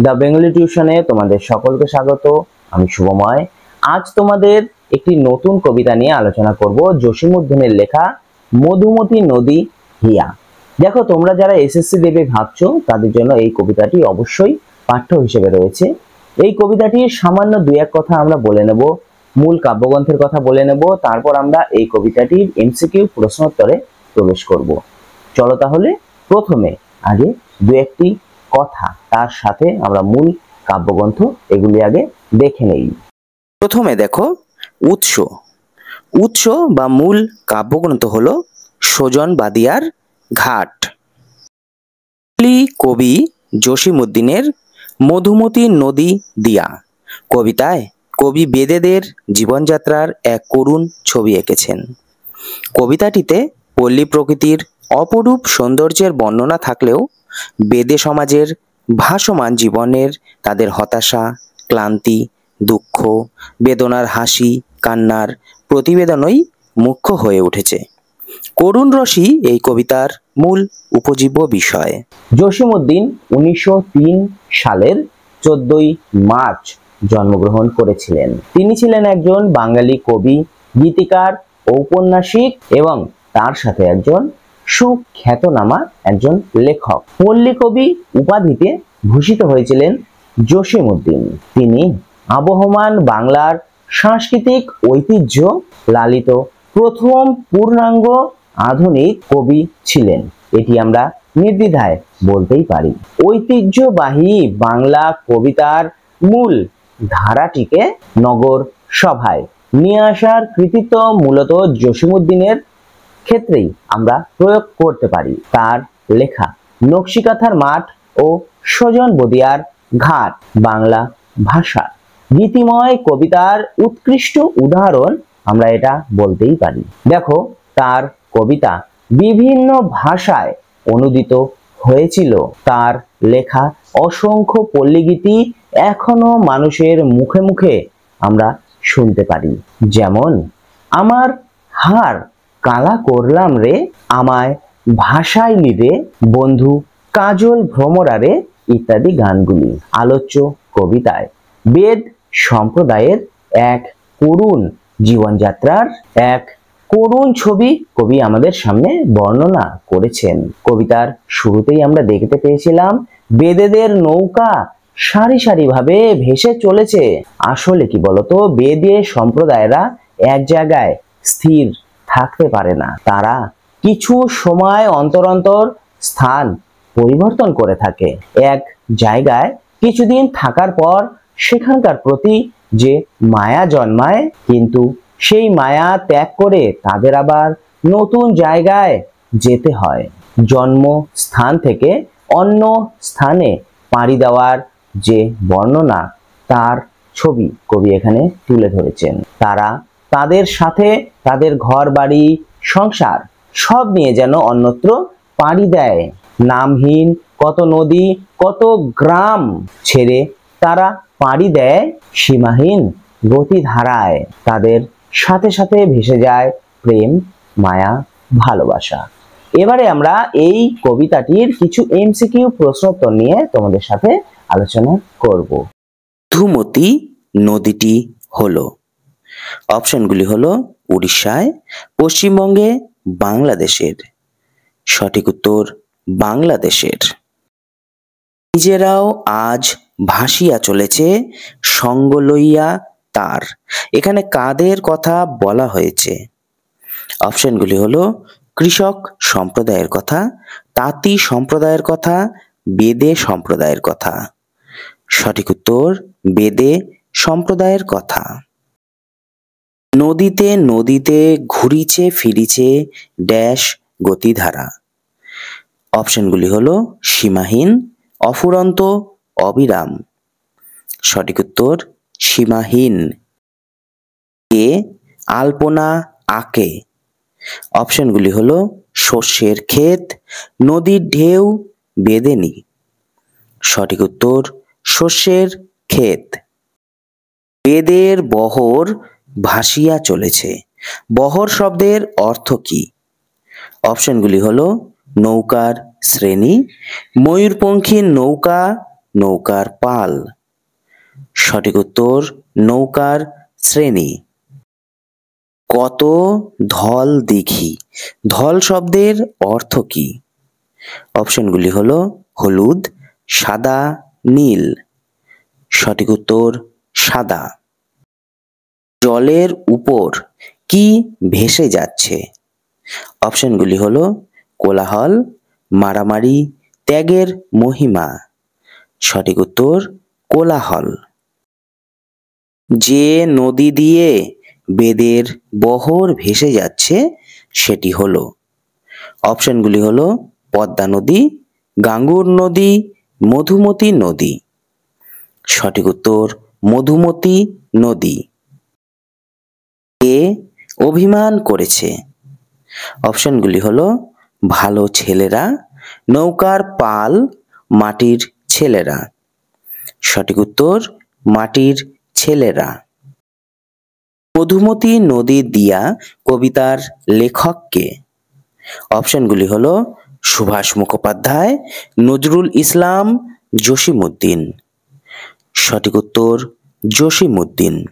The Bengali টিউশনে তোমাদের সকলকে স্বাগত। আমি শুভময়। আজ তোমাদের একটি নতুন কবিতা নিয়ে আলোচনা করব, জসীমউদ্দীনের লেখা মধুমতি নদী হিয়া। দেখো, তোমরা যারা এসএসসি দেবে ভাবছো তাদের জন্য এই কবিতাটি অবশ্যই পাঠ্য হিসেবে রয়েছে। এই কবিতাটির সামান্য দুই এক কথা আমরা বলে নেব, মূল কাব্যগ্রন্থের কথা বলে নেব, তারপর আমরা এই কবিতাটির এমসিকিউ প্রশ্নোত্তরে প্রবেশ করব। চলো তাহলে প্রথমে আগে দু একটি কথা, তার সাথে আমরা মূল কাব্যগ্রন্থ এগুলি আগে দেখে নেই। প্রথমে দেখো, উৎস বা মূল কাব্যগ্রন্থ হলো সুজন বাদিয়ার ঘাট। কবি জসীমউদ্দীনের মধুমতি নদী দিয়া কবিতায় কবি বেদেদের জীবনযাত্রার এক করুণ ছবি এঁকেছেন। কবিতাটিতে পল্লী প্রকৃতির অপরূপ সৌন্দর্যের বর্ণনা থাকলেও বেদে সমাজের ভাসমান জীবনের তাদের হতাশা, ক্লান্তি, দুঃখ, বেদনার হাসি কান্নার প্রতিবেদনই মুখ্য হয়ে উঠেছে। করুণ রসই এই কবিতার মূল উপজীব্য বিষয়। জসীমউদ্দীন 1903 সালের 14ই মার্চ জন্মগ্রহণ করেছিলেন। তিনি ছিলেন একজন বাঙালি কবি, গীতিকার, ঔপন্যাসিক এবং তার সাথে একজন সুখ্যাতনামা একজন লেখক। পল্লী কবি উপাধিতে ভূষিত হয়েছিলেন জসীমউদ্দীন। তিনি আবহমান বাংলার সাংস্কৃতিক ঐতিহ্য লালিত প্রথম পূর্ণাঙ্গ আধুনিক কবি ছিলেন, এটি আমরা নির্দ্বিধায় বলতেই পারি। ঐতিহ্যবাহী বাংলা কবিতার মূল ধারাটিকে নগর সভায় নিয়ে আসার কৃতিত্ব মূলত জসীমউদ্দীনের ক্ষেত্রেই আমরা প্রয়োগ করতে পারি। তার লেখা নকশিকাঁথার মাঠ ও সুজন বদিয়ার ঘাট বাংলা ভাষা গীতিময় কবিতার উৎকৃষ্ট উদাহরণ আমরা এটা বলতেই পারি। দেখো, তার কবিতা বিভিন্ন ভাষায় অনুদিত হয়েছিল। তার লেখা অসংখ্য পল্লীগীতি এখনো মানুষের মুখে মুখে আমরা শুনতে পারি। যেমন, আমার হার কালা করলাম রে, আমায় ভাষাইলি রে, বন্ধু কাজল ভ্রমরারে ইত্যাদি গানগুলি। আলোচ্য কবিতায় বেদ সম্প্রদায়ের এক করুণ জীবনযাত্রার এক করুণ ছবি কবি আমাদের সামনে বর্ণনা করেছেন। কবিতার শুরুতেই আমরা দেখতে পেয়েছিলাম বেদেদের নৌকা সারি সারি ভাবে ভেসে চলেছে। আসলে কি বলতো, বেদে সম্প্রদায়েরা এক জায়গায় স্থির থাকতে পারে না। তারা কিছু সময় অন্তর অন্তর স্থান পরিবর্তন করে থাকে। এক জায়গায় কিছুদিন থাকার পর সেখানকার প্রতি যে মায়া জন্মায়, কিন্তু সেই মায়া ত্যাগ করে তাদের আবার নতুন জায়গায় যেতে হয়। জন্ম স্থান থেকে অন্য স্থানে পাড়ি দেওয়ার যে বর্ণনা, তার ছবি কবি এখানে তুলে ধরেছেন। তারা তাদের সাথে তাদের ঘর বাড়ি সংসার সব নিয়ে যেন অন্যত্র পাড়ি দেয়। নামহীন কত নদী কত গ্রাম ছেড়ে তারা পাড়ি দেয় সীমাহীন গতিধারায়। তাদের সাথে সাথে ভেসে যায় প্রেম, মায়া, ভালোবাসা। এবারে আমরা এই কবিতাটির কিছু এমসিকিউ প্রশ্নোত্তর নিয়ে তোমাদের সাথে আলোচনা করব। মধুমতি নদীটি হলো, অপশনগুলি হলো উড়িষ্যায়, পশ্চিমবঙ্গে, বাংলাদেশের। সঠিক উত্তর বাংলাদেশের। নিজেরাও আজ ভাসিয়া চলেছে সঙ্গ লইয়া তার, এখানে কাদের কথা বলা হয়েছে? অপশনগুলি হলো কৃষক সম্প্রদায়ের কথা, তাঁতি সম্প্রদায়ের কথা, বেদে সম্প্রদায়ের কথা। সঠিক উত্তর বেদে সম্প্রদায়ের কথা। নদীতে নদীতে ঘুরিছে ফিরিছে ড্যাশ গতিধারা। অপশনগুলি হলো সীমাহীন, অফুরন্ত, অবিরাম। সঠিক উত্তর সীমাহীন। এ আলপনা আঁকে। অপশনগুলি হলো শস্যের ক্ষেত, নদীর ঢেউ, বেদেনি। সঠিক উত্তর শস্যের ক্ষেত। বেদের বহর ভাসিয়া চলেছে, বহর শব্দের অর্থ কি? অপশনগুলি হলো নৌকার শ্রেণী, ময়ূরপঙ্খী নৌকা, নৌকার পাল। সঠিক উত্তর নৌকার শ্রেণী। কত ধল দিঘি? ধল শব্দের অর্থ কি? অপশনগুলি হলো হলুদ, সাদা, নীল। সঠিক উত্তর সাদা। জলের উপর কি ভেসে যাচ্ছে? অপশনগুলি হলো কোলাহল, মারামারি, ত্যাগের মহিমা। সঠিক উত্তর কোলাহল। যে নদী দিয়ে বেদের বহর ভেসে যাচ্ছে সেটি হলো, অপশনগুলি হলো পদ্মা নদী, গাঙ্গুর নদী, মধুমতি নদী। সঠিক উত্তর মধুমতি নদী। কে অভিমান করেছে? অপশনগুলি হলো ভালো ছেলেরা, নৌকার পাল, মাটির ছেলেরা। সঠিক উত্তর মাটির ছেলেরা। মধুমতি নদী দিয়া কবিতার লেখককে? অপশনগুলি হলো সুভাষ মুখোপাধ্যায়, নজরুল ইসলাম, জসিমউদ্দিন। সঠিক উত্তর জসিমউদ্দিন।